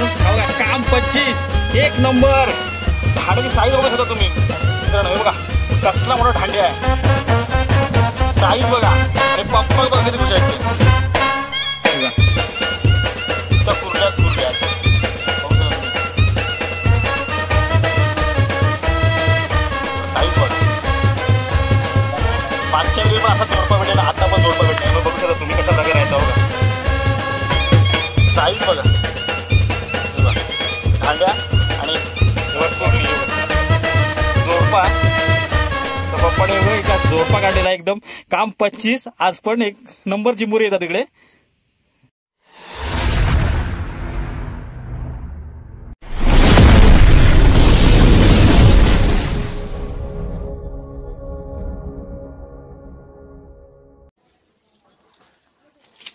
मित्रांनो काम 25 एक नंबर धाड्याची साईज बघू शकता तुम्ही मित्रांनो. हे बघा कसला मोठा धांड्या आहे, साईज बघा. आणि पप्पा बघा किती खुश आहेत ते. नुसतं कुरल्याच साईज बघा. मागच्या वेळी पण असा जोडपा भेटेल, आता पण जोडपा भेटेल. बघू शकता तुम्ही कशा प्रकारे येतो बघा. साईज बघा धांड्या आणि जोडपा. तर पप्पाने एका जोडपा काढलेला एकदम काम 25. आज पण एक नंबर चिंबोरी येतात तिकडे.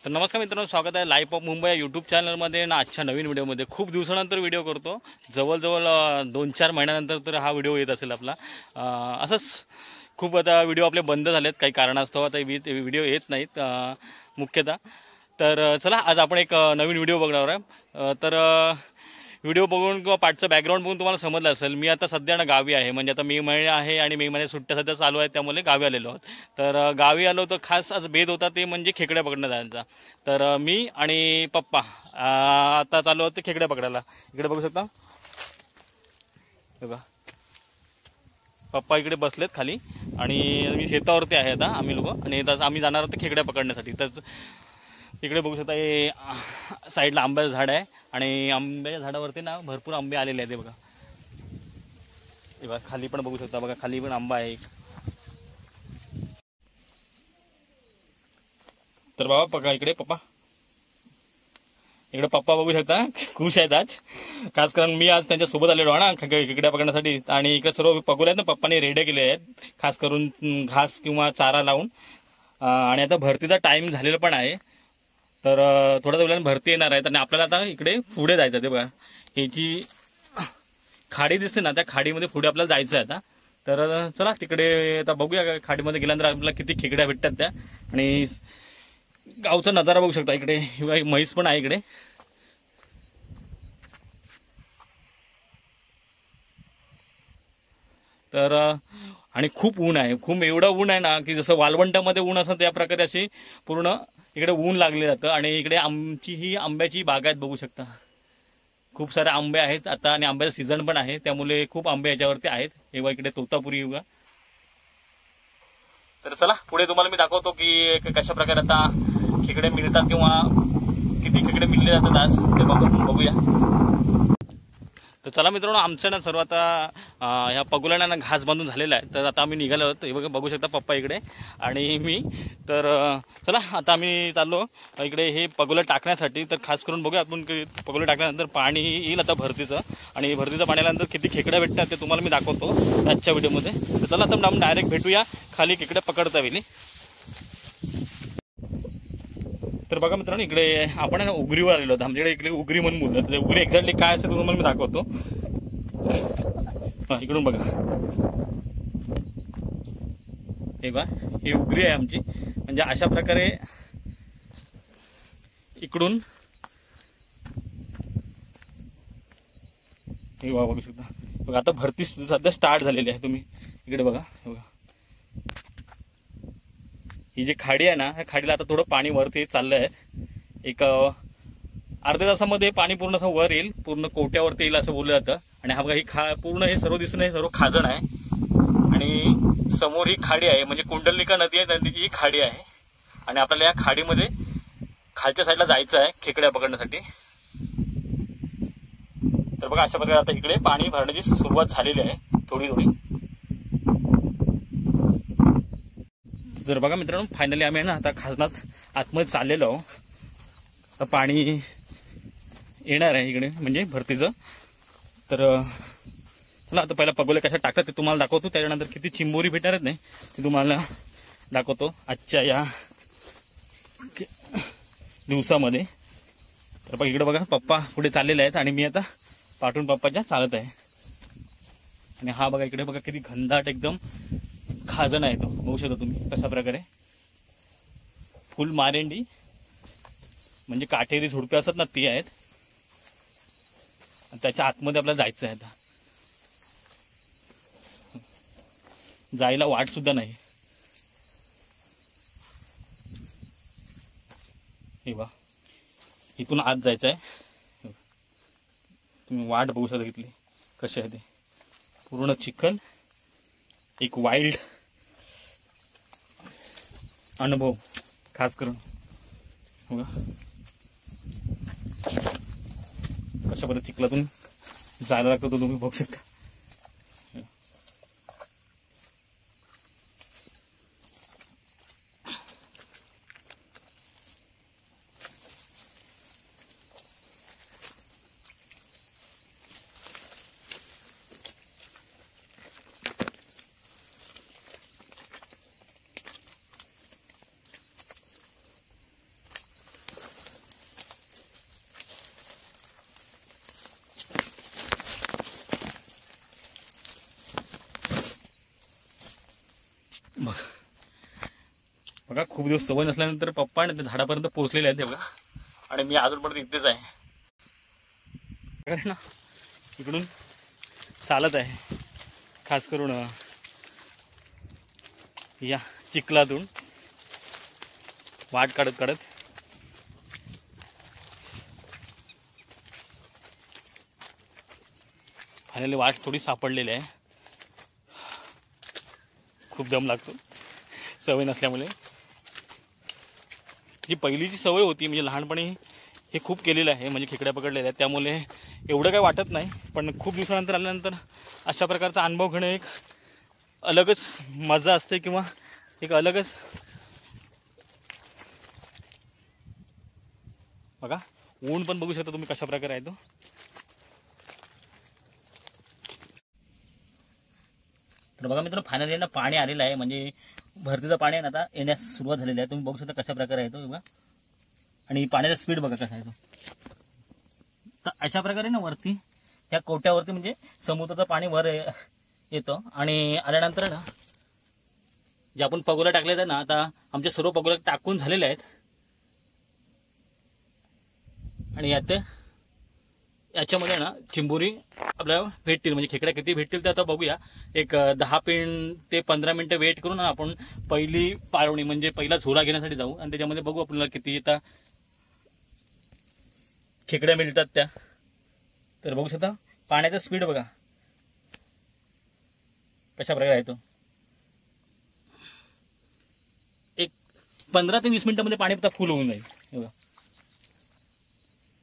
तर नमस्कार मित्रांनो, स्वागत आहे लाईफ ऑफ मुंबई या यूट्यूब चॅनलमध्ये ना. आजच्या नवीन व्हिडिओमध्ये खूप दिवसानंतर व्हिडिओ करतो. जवळजवळ 2-4 महिन्यानंतर तर हा व्हिडिओ येत असेल आपला. असंच खूप आता व्हिडिओ आपले बंद झालेत काही कारणास्तव, आता व्हिडिओ येत नाहीत मुख्यतः. तर चला आज आपण एक नवीन व्हिडिओ बघणार आहे. तर व्हिडिओ बघून किंवा पाठचं बॅकग्राऊंड बघून तुम्हाला समजलं असेल, मी आता सध्या ना गावी आहे. म्हणजे आता मे महिना आहे आणि मे महिन्यात सुट्ट्या सध्या चालू आहेत, त्यामुळे गावी आलेलो आहोत. तर गावी आलो तर खास आज बेत होता ते म्हणजे खेकड्या पकडणं जायचा. तर मी आणि पप्पा आता चालू होते खेकड्या पकडायला. इकडे बघू शकता बघा, पप्पा इकडे बसलेत खाली आणि मी शेतावरती आहे आता आम्ही लोक. आणि आम्ही जाणार होतो खेकड्या पकडण्यासाठी. तर इकडे बघू शकता हे साईडला आंब्याचं झाड आहे आणि आंब्याच्या झाडावरती ना भरपूर आंबे आलेले आहेत. बघा हे बघा खाली पण बघू शकता, बघा खाली पण आंबा आहे एक. तर बाबा बघा इकडे पप्पा बघू शकता खुश आहेत आज. खास करून मी आज त्यांच्या सोबत आलेलो ना खेकड्या पकडण्यासाठी. आणि इकडे सर्व पकडले आहेत ना पप्पाने रेडे केले आहेत, खास करून घास किंवा चारा लावून. आणि आता भरतीचा टाइम झालेला पण आहे, तर थोड्या वेळाने भरती येणार आहे. आणि आपल्याला आता इकडे पुढे जायचं आहे. ते बघा ही जी खाडी दिसते ना, त्या खाडीमध्ये पुढे आपल्याला जायचं आहे आता. तर चला तिकडे आता बघूया खाडीमध्ये गेल्यानंतर आपल्याला किती खेकड्या भेटतात त्या. आणि गावचा नजारा बघू शकता. इकडे म्हैस पण आहे इकडे. तर आणि खूप ऊन आहे, खूप एवढं ऊन आहे ना की जसं वालवंटामध्ये ऊन असं त्या प्रकारे अशी पूर्ण इकडे ऊन लागले जातं. आणि इकडे आमची ही आंब्याची बागायत बघू शकता. खूप सारे आंबे आहेत आता आणि आंब्याचा सीझन पण आहे, त्यामुळे खूप आंबे याच्यावरती आहेत. हे बघा इकडे तोतापुरी युगा. तर चला पुढे तुम्हाला मी दाखवतो की कशा प्रकारे आता खेकडे मिळतात किंवा किती खेकडे मिळले जातात आज ते बघूया. तर चला मित्रांनो, आमच्या ना सर्व आता ह्या पगुलांना घास बांधून झालेला आहे. तर आता आम्ही निघालो आहोत. हे बघू शकता पप्पा इकडे आणि मी. तर चला आता आम्ही चाललो इकडे हे पगुला टाकण्यासाठी. तर खास करून बघूया आपण पगुला टाकल्यानंतर पाणी येईल आता भरतीचं. आणि भरतीचं पाणी आल्यानंतर किती खेकड्या भेटतात ते तुम्हाला मी दाखवतो आजच्या व्हिडिओमध्ये. तर चला आता आपण डायरेक्ट भेटूया खाली खेकड्या पकडता वेळी. तर बघा मित्रांनो, इकडे आपण ना उगरीवर आलेलो होतो. आमच्याकडे इकडे उगरी म्हणून बोलतात. तर उगरी एक्झॅक्टली काय असते तुम्हाला मी दाखवतो. इकडून बघा हे बघा ही उगरी आहे आमची. म्हणजे अशा प्रकारे इकडून हे बघू शकता. बघा आता भरती सध्या स्टार्ट झालेली आहे. तुम्ही इकडे बघा, हे बघा ही जी खाडी आहे ना, ह्या खाडीला आता थोडं पाणी वरती चाललं आहे. एक अर्ध्या तासामध्ये पाणी पूर्ण असं वर येईल, पूर्ण कोट्यावरती येईल असं बोललं जातं. आणि हा बघा ही पूर्ण हे सर्व दिसून हे सर्व खाजण आहे. आणि समोर ही खाडी आहे, म्हणजे कुंडलिका नदी आहे, नदीची ही खाडी आहे. आणि आपल्याला या खाडीमध्ये खालच्या साईडला जायचं आहे खेकड्या पकडण्यासाठी. तर बघा अशा प्रकारे आता इकडे पाणी भरण्याची सुरुवात झालेली आहे थोडी थोडी. तर बघा मित्रांनो, फायनली आम्ही ना आता खाजनात आतमध्ये चाललेलो आहोत. आता पाणी येणार आहे इकडे म्हणजे भरतीचं. तर चला आता पहिला पगोले कशा टाकतात ते तुम्हाला दाखवतो. त्याच्यानंतर किती चिंबोरी भेटणार आहेत नाही ते तुम्हाला दाखवतो आजच्या या दिवसामध्ये. तर बघा इकडे बघा पप्पा पुढे चाललेले आहेत आणि मी आता पाठून पप्पाच्या चालत आहे. आणि हा बघा इकडे बघा किती घनदाट एकदम खाजण आहे तो. बघू शकता तुम्ही कशा प्रकारे फुल मारेंडी म्हणजे काटेरी झुडपे असतात ना ती आहेत. त्याच्या आतमध्ये आपल्याला जायचं आहे. आता जायला वाट सुद्धा नाही. हे बा, इथून आत जायचं आहे. तुम्ही वाट बघू शकता इथली कशी आहे ते. पूर्ण चिखल, एक वाईल्ड अनुभव खास करून बघा कशा पद्धतीने चिखलातून जायला लागतं तो तुम्ही बघू शकता. बघा खूप दिवस सवय नसल्यानंतर पप्पा आणि त्या झाडापर्यंत पोहोचलेले आहेत बघा. आणि मी अजूनपर्यंत इथेच आहे ना. इकडून चालत आहे खास करून या चिखलातून वाट काढत काढत. फायनली वाट थोडी सापडलेली आहे. खूप दम लागतो सवय नसल्यामुळे. जी पहिलीची सवय होती म्हणजे लहानपणी हे खूप केलेलं आहे, म्हणजे खेकड्या पकडलेल्या आहेत, त्यामुळे एवढं काही वाटत नाही. पण खूप दिवसानंतर आल्यानंतर अशा प्रकारचा अनुभव घेणं एक अलगच मजा असते किंवा एक अलगच. बघा ऊन पण बघू शकता तुम्ही कशा प्रकारे आहे तो. तर बघा मित्रांनो फायनली ना पाणी आलेलं आहे, म्हणजे भरतीचं पाणी आहे ना आता येण्यास सुरुवात झालेली आहे. तुम्ही बघू शकता कशा प्रकारे आहे तो बघा. आणि पाण्याचा स्पीड बघा कसा आहे तो. तर अशा प्रकारे ना वरती ह्या कोट्यावरती म्हणजे समुद्राचं पाणी वर येतं. आणि आल्यानंतर ना जे आपण पगोला टाकले आहेत ना, आता आमचे सर्व पगोला टाकून झालेले आहेत. आणि याच्यामध्ये ना चिंबोरी आपल्याला भेटतील, म्हणजे खेकड्या किती भेटतील ते आता बघूया. एक 10 ते 15 मिनिटं वेट करून आपण पहिली पाळवणी म्हणजे पहिला झोला घेण्यासाठी जाऊ. आणि त्याच्यामध्ये बघू आपल्याला किती आता खेकड्या मिळतात त्या. तर बघू शकता पाण्याचा स्पीड बघा कशा प्रकारे आहे तो. एक 15 ते 20 मिनिटांमध्ये पाणी आता फुल होऊन जाईल बघा.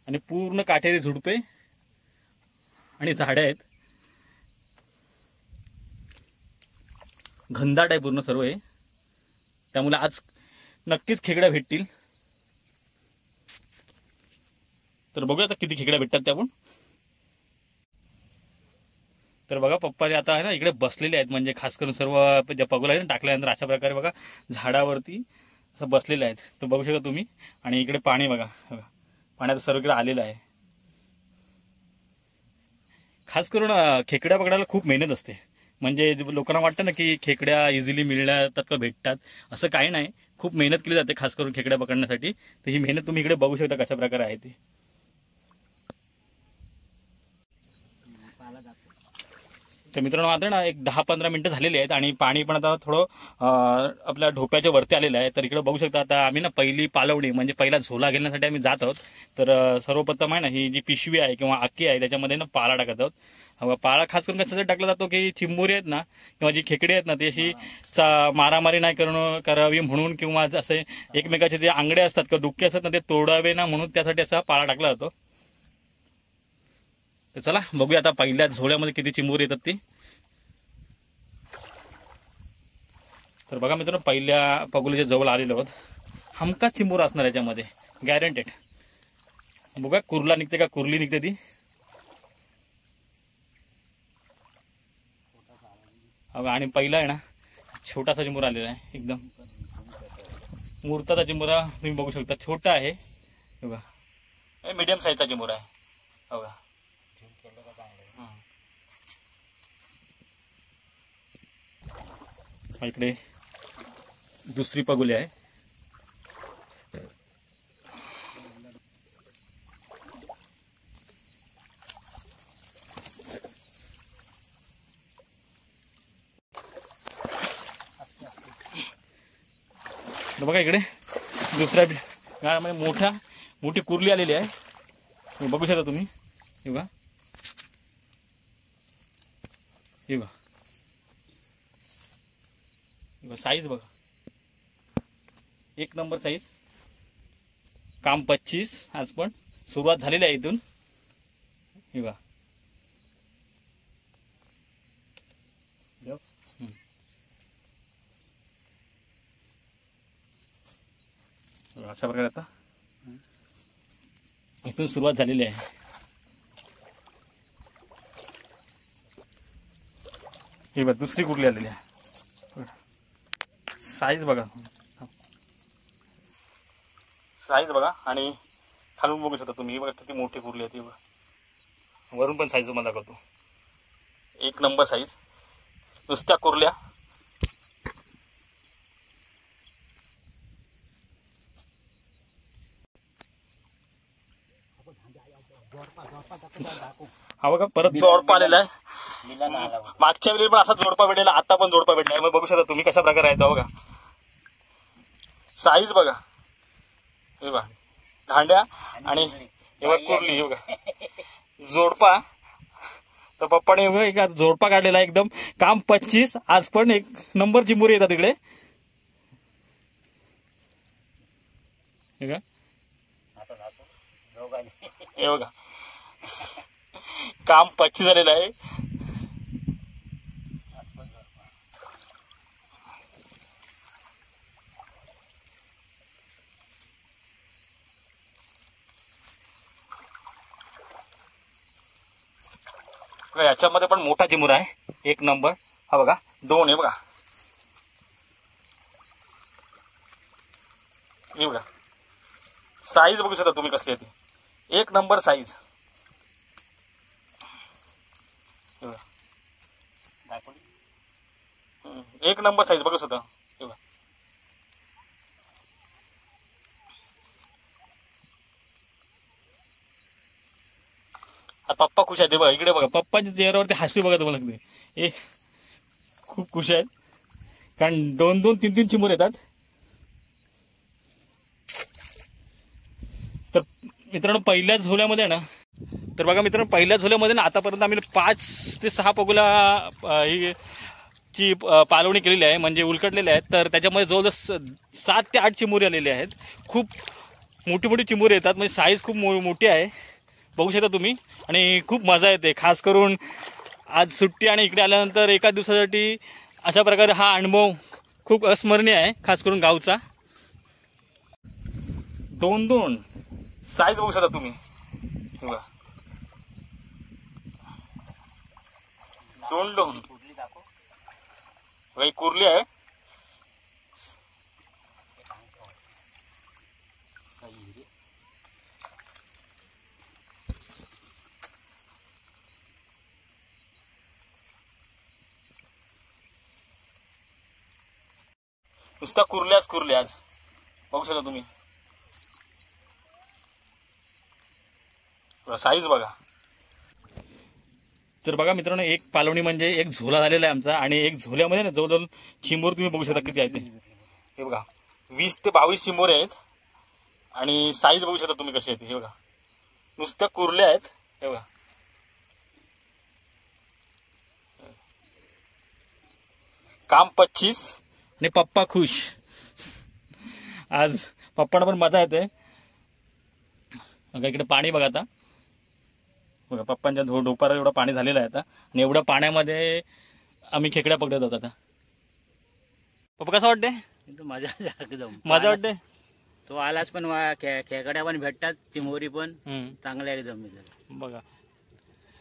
आणि पूर्ण काटेरी झुडपे आणि झाडे आहेत, घनदाट आहे पूर्ण सर्व हे. त्यामुळे आज नक्कीच खेकड्या भेटतील. तर बघूया आता किती खेकड्या भेटतात त्या आपण. तर बघा पप्पा जे आता आहे ना इकडे बसलेले आहेत, म्हणजे खास करून सर्व ज्या पगोला आहे ना टाकल्यानंतर अशा प्रकारे बघा झाडावरती असं बसलेले आहेत. तर बघू शकता तुम्ही. आणि इकडे पाणी बघा, पाण्याचं सर्वकडे आलेलं आहे. खास करून खेकड्या पकडायला खूप मेहनत असते. म्हणजे लोकांना वाटतं ना की खेकड्या इझिली मिळतात का भेटतात, असं काही नाही. खूप मेहनत केली जाते खास करून खेकड्या पकडण्यासाठी. तर ही मेहनत तुम्ही इकडे बघू शकता कशा प्रकारे आहे ती. तर मित्रांनो आता ना एक 10-15 मिनिटं झालेली आहेत आणि पाणी पण आता थोडं आपल्या ढोप्याच्या वरती आलेलं आहे. तर इकडे बघू शकता आता आम्ही ना पहिली पालवणी म्हणजे पहिला झोला घेण्यासाठी आम्ही जात आहोत. तर सर्वप्रथम आहे ना ही जी पिशवी आहे किंवा आकी आहे त्याच्यामध्ये ना पाला टाकत आहोत. पाला खास करून कशासाठी टाकला जातो की चिंबोरी आहेत ना किंवा जी खेकडी आहेत ना ती अशी मारामारी नाही करावी म्हणून, किंवा असे एकमेकाचे जे आंगडे असतात किंवा डुक्के असतात ना ते तोडावे ना म्हणून त्यासाठी असा पाला टाकला जातो. तर चला बघूया आता पहिल्या झोळ्यामध्ये किती चिंबोरी येतात ती. तर बघा मित्रांनो पहिल्या पगोलीच्या जवळ आलेलो आहोत. हमखास चिंबोरा असणार याच्यामध्ये गॅरंटेड. बघा कुर्ला निघते का कुर्ली निघते ती. आणि पहिला आहे ना छोटासा चिंबोरा आलेला आहे, एकदम मूर्ताचा चिंबोरा तुम्ही बघू शकता. छोटा आहे बघा, मीडियम साईजचा चिंबोरा आहे बघा. इकडे दुसरी पगोली आहे. बघा इकडे दुसऱ्या गाळामध्ये मोठी कुर्ली आलेली आहे, बघू शकता तुम्ही. हे बघा, हे बघा, साईज बघा, एक नंबर साईज. काम 25. आज पण सुरुवात झालेली आहे इथून. हे बघा, अशा प्रकारे आता इथून सुरुवात झालेली आहे. हे बघा, दुसरी कुर्ली आलेली आहे. साईज बघा, साईज बघा, आणि खालून बघू शकता तुम्ही. बघा किती मोठी कुर्ली आहे ती बघा. वरून पण साईज तुम्हाला दाखवतो. एक नंबर साईज. नुसत्या कुर्ल्या. हा बघा, परत जोडपा आलेला आहे. मागच्या वेळी पण असा जोडपा भेटलेला, आता पण जोडपा भेटला. मग बघू शकता तुम्ही कशा प्रकारे आहे. बघा साईज बघा, हे बघा धांड्या, आणि हे बघा कुर्ली. हे बघा जोडपा. तर पप्पाने एक जोडपा काढलेला आहे एकदम. काम 25. आज पण एक नंबर चिमुरी येतात तिकडे. हे बघा, काम 25 झालेलं आहे. याच्यामध्ये पण मोठा चिमुरा आहे, एक नंबर. हा बघा, 2 आहे बघा. हे बघा साईज बघू शकता तुम्ही कसली आहे ती. एक नंबर साईज. एक नंबर साईज बघू शकता. हे बघा पप्पा खुश आहेत. बघा इकडे बघा, पप्पाच्या चेहऱ्यावरती हसू बघा तुम्हाला लागते. खूप खुश आहेत, कारण 2-2, 3-3 चिमुर येतात. तर मित्रांनो, पहिल्या झोल्यामध्ये ना, तर बघा मित्रांनो, पहिल्या झोल्यामध्ये ना आतापर्यंत आम्ही 5 ते 6 पगुला ही ची पालवणी केलेली आहे, म्हणजे उलकटलेले आहेत. तर त्याच्यामध्ये जवळजवळ 7 ते 8 चिमुरे आलेले आहेत. खूप मोठी मोठी चिमुरे येतात, म्हणजे साईज खूप मोठी आहे, बघू शकता तुम्ही. आणि खूप मजा येते, खास करून आज सुट्टी आणि इकडे आल्यानंतर एका दिवसासाठी अशा प्रकारे हा अनुभव खूप अस्मरणीय आहे, खास करून गावचा. 2-2 साईज बघू शकता तुम्ही. बघा 2-2 कुर्ली आहे. नुसता कुर्ल्याच बघू शकता तुम्ही. साईज बघा. तर बघा मित्रांनो, एक पालवणी म्हणजे एक झोला झालेला आहे आमचा, आणि एक झोल्यामध्ये ना जवळजवळ चिंबोर तुम्ही बघू शकता किती आहे ते. हे बघा 20 ते 22 चिंबोरे आहेत, आणि साईज बघू शकता तुम्ही कशी आहे. हे बघा नुसत्या कुर्ल्या आहेत. हे बघा काम 25 आणि पप्पा खुश. आज पप्पांना पण मजा येते. बघा इकडे पाणी बघा. आता बघा पप्पांच्या डोपारा एवढं पाणी झालेलं आहे आता, आणि एवढ्या पाण्यामध्ये आम्ही खेकड्या पकडत होतो. आता पप्पा कसं वाटते? मजा वाटते. तो आलाच पण खेकड्या पण भेटतात, चिमोरी पण चांगल्या एकदम. बघा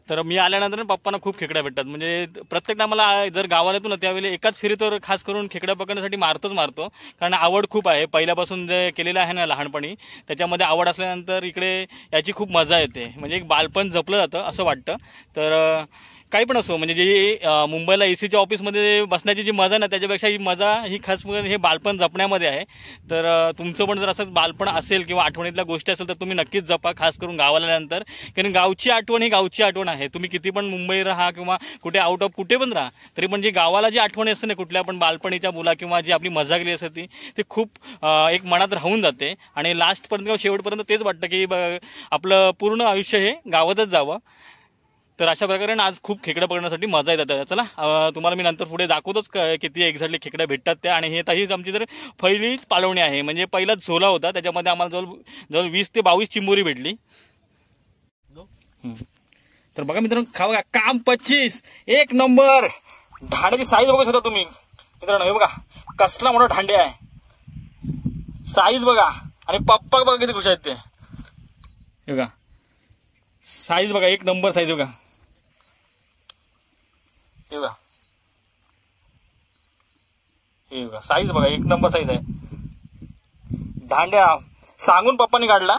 तर मी आल्यानंतर पप्पांना खूप खेकड्या भेटतात. म्हणजे प्रत्येक टायमाला जर गावाला येतो ना, त्यावेळी एकाच फिरीत खास करून खेकड्या पकडण्यासाठी मारतो, कारण आवड खूप आहे. पहिल्यापासून जे केलेलं आहे ना लहानपणी, त्याच्यामध्ये आवड असल्यानंतर इकडे याची खूप मजा येते. म्हणजे एक बालपण जपलं जातं असं वाटतं. तर काही पण असो, म्हणजे जी मुंबईला एसीच्या ऑफिसमध्ये बसण्याची जी मजा ना, त्याच्यापेक्षा ही मजा ही खास करून हे बालपण जपण्यामध्ये आहे. तर तुमचं पण जर असं बालपण असेल किंवा आठवणीतल्या गोष्टी असेल तर तुम्ही नक्कीच जपा, खास करून गावाला आल्यानंतर. कारण गावची आठवण ही गावची आठवण आहे. तुम्ही किती पण मुंबई राहा किंवा कुठे आउट ऑफ कुठे पण राहा, तरी पण जी गावाला जी आठवण असते ना कुठल्या पण बालपणीच्या मुला किंवा जी आपली मजा केली असते ती खूप एक मनात राहून जाते. आणि लास्टपर्यंत किंवा शेवटपर्यंत तेच वाटतं की आपलं पूर्ण आयुष्य हे गावातच जावं. तर अशा प्रकारे आज खूप खेकड्या पकडण्यासाठी मजा येतात. चला तुम्हाला मी नंतर पुढे दाखवतोच किती एक्झॅक्टली खेकड्या भेटतात त्या. आणि हे तशीच आमची तर पहिलीच पालवणी आहे. म्हणजे पहिलाच झोला होता, त्याच्यामध्ये आम्हाला जवळ 20 ते 22 चिंबोरी भेटली. तर बघा मित्रांनो, बघा काम 25 एक नंबर. ढांड्याची साईज बघू शकता तुम्ही मित्रांनो. हे बघा कसला मोठा ढांडे आहे, साईज बघा. आणि पप्पा बघा किती खुश आहेत ते. हे बघा साईज बघा, एक नंबर साईज बघा. हे बघा साईज बघा, एक नंबर साईज आहे. ढांड्या सांगून पप्पांनी काढला.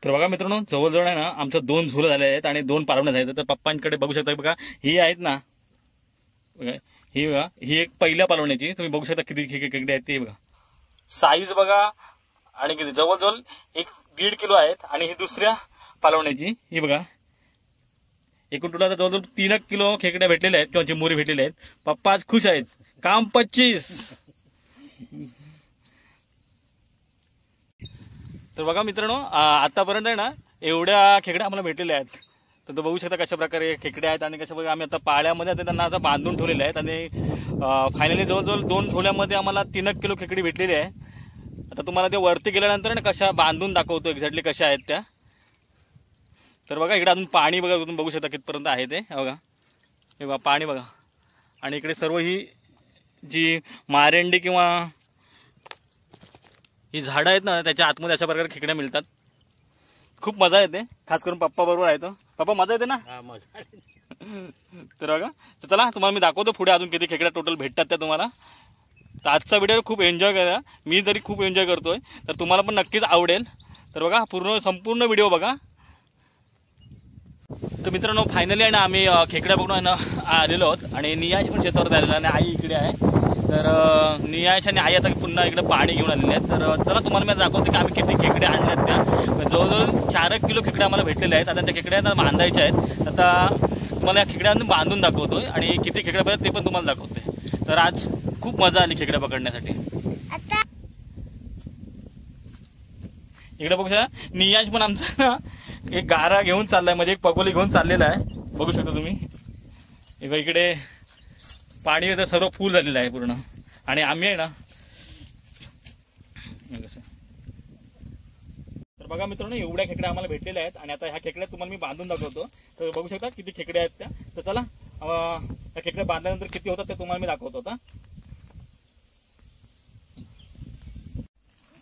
तर बघा मित्रांनो, जवळजवळ आहे ना आमचं 2 झुलं झाले आहेत आणि 2 पालवण्या झाल्या. तर पप्पांकडे बघू शकता बघा, ही आहेत ना बघा, ही बघा ही एक पहिल्या पालवण्याची. तुम्ही बघू शकता किती खेकडे आहेत ते बघा. साईज बघा आणि किती जवळजवळ 1.5 किलो आहेत. आणि ही दुसऱ्या पालवण्याची ही बघा, एकूण तुला जवळजवळ 3 किलो खेकड्या भेटलेल्या आहेत किंवा चिंबोरी भेटलेल्या आहेत. पप्पा आज खुश आहेत. काम 25. तर बघा मित्रांनो, आतापर्यंत आहे ना एवढ्या खेकड्या आम्हाला भेटलेल्या आहेत. तर तो बघू शकता कशा प्रकारे खेकड्या आहेत आणि कशा प्रकारे आम्ही आता पाळ्यामध्ये आता त्यांना आता बांधून ठेवलेले आहेत. आणि फायनली जवळजवळ 2 झोल्यामध्ये आम्हाला 3 किलो खेकडी भेटलेली आहे. आता तुम्हाला ते वरती गेल्यानंतर ना कशा बांधून दाखवतो एक्झॅक्टली कशा आहेत त्या. तर बघा इकडे अजून पाणी बघा, तुम्ही बघू शकता कितपर्यंत आहे ते. बघा हे बघा पाणी बघा. आणि इकडे सर्व ही जी मारेंडी किंवा ही झाडं आहेत ना त्याच्या आतमध्ये अशा प्रकारे खेकड्या मिळतात. खूप मजा येते, खास करून पप्पा बरोबर आहे. तो पप्पा मजा येते ना. तर बघा, तर चला तुम्हाला मी दाखवतो पुढे अजून किती खेकड्या टोटल भेटतात त्या तुम्हाला. तर आजचा व्हिडिओ खूप एन्जॉय करा, मी तरी खूप एन्जॉय करतोय. तर तुम्हाला पण नक्कीच आवडेल. तर बघा संपूर्ण व्हिडिओ बघा. तर मित्रांनो फायनली आहे ना आम्ही खेकड्या बघून आहे ना आलेलो आहोत. आणि नियाश पण शेतावर आलेला आणि आई इकडे आहे. तर नियाश आणि आई आता पुन्हा इकडे पाणी घेऊन आलेले आहेत. तर चला तुम्हाला मी दाखवतो की आम्ही किती खेकडे आणल्यात त्या. जवळजवळ 4 किलो खेकड्या आम्हाला भेटलेल्या आहेत. आता त्या खेकड्या आता बांधायच्या आहेत. आता तुम्हाला या खेकड्या बांधून दाखवतोय आणि किती खेकड्या पाहिजे ते पण तुम्हाला दाखवते. तर आज खूप मजा आली खेकड्या पकडण्यासाठी. इकडे बघू शकता नियाश पण आमचा एक गारा घेऊन चाललाय, म्हणजे एक पकोली घेऊन चाललेला आहे. बघू शकता तुम्ही इकडे पाणी तर सर्व फुल झालेलं आहे पूर्ण. आणि आम्ही आहे ना तर बघा मित्रांनो एवढ्या खेकड्या आम्हाला भेटलेल्या आहेत. आणि आता ह्या खेकड्या तुम्हाला मी बांधून दाखवतो. तर बघू शकता किती खेकड्या आहेत त्या. तर चला ह्या खेकड्या बांधल्यानंतर किती होतात ते तुम्हाला मी दाखवतो आता.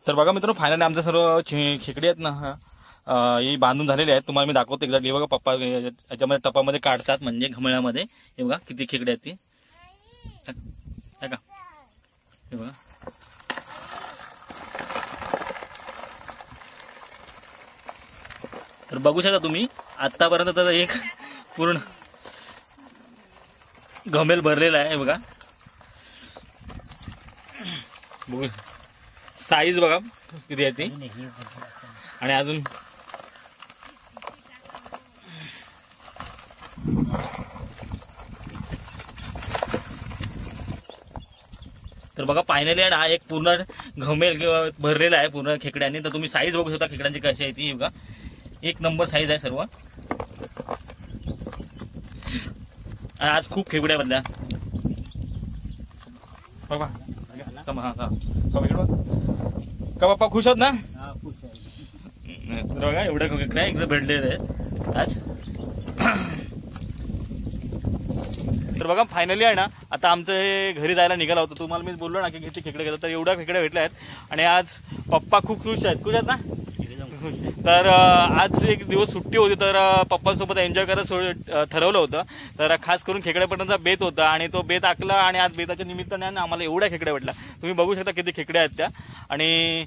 तर बघा मित्रांनो फायनली आमच्या सर्व खेकडी आहेत ना ही बांधून झालेली आहेत. तुम्हाला मी दाखवतो एक्झॅक्टली. बघा पप्पा याच्यामध्ये टपामध्ये काढतात म्हणजे घमळ्यामध्ये. हे बघा किती खेकड्या आहेत ती. हे बघा तर बघू शकता तुम्ही आतापर्यंत तर एक पूर्ण घमेल भरलेला आहे बघा. बघू साईज बघा किती आहे ती. आणि अजून तर बघा फायनली हा एक पूर्ण घमेल किंवा भरलेला आहे पूर्ण खेकड्यांनी. तर तुम्ही साईज बघू शकता खेकड्यांची कशी आहे ती बघा. एक नंबर साईज आहे सर्व. आणि आज खूप खेकड्या बदल्या बघा. का बाप्पा खुश आहोत ना. तर बघा एवढ्या खेकड्या इकडे भेटलेले आहेत आज. तर बघा फायनली आहे ना आता आमचं हे घरी जायला निघाला होतं. तुम्हाला मी बोललो ना की किती खेकडे गेलं. तर एवढ्या खेकड्या भेटल्या आहेत आणि आज पप्पा खूप खुश आहेत. खुश आहेत ना. तर आज एक दिवस सुट्टी होती तर पप्पांसोबत एन्जॉय करायचं ठरवलं होतं. तर खास करून खेकड्यापर्यंतचा बेत होता आणि तो बेत आखला आणि आज बेताच्या निमित्ताने आम्हाला एवढ्या खेकड्या भेटल्या. तुम्ही बघू शकता किती खेकड्या आहेत त्या. आणि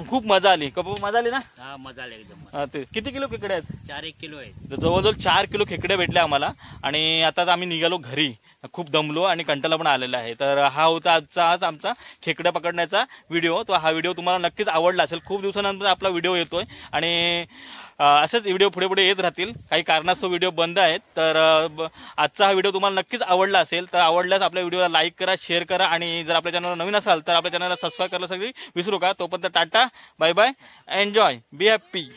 खूप मजा आली. मजा आली ना. हा मजा आली एकदम. ते किती किलो खेकडे आहेत. 4 किलो आहेत. जवळजवळ 4 किलो खेकडे भेटले आम्हाला. आणि आता आम्ही निघालो घरी. खूप दमलो आणि कंटाळा पण आलेला आहे. तर हा होता आज आमचा खेकड्या पकडण्याचा व्हिडिओ. तो हा व्हिडिओ तुम्हाला नक्कीच आवडला असेल. खूप दिवसानंतर आपला व्हिडिओ येतोय आणि असेच व्हिडिओ पुढे पुढे येत राहतील. काही कारणास्तव व्हिडिओ बंद आहेत. तर आजचा हा व्हिडिओ तुम्हाला नक्कीच आवडला असेल. तर आवडल्यास आपल्या व्हिडिओला लाईक करा, शेअर करा आणि जर आपल्या चॅनलवर नवीन असाल तर आपल्या चॅनलला सबस्क्राईब करायला सगळी विसरू नका. तोपर्यंत ta-ta bye bye. Enjoy. Be happy.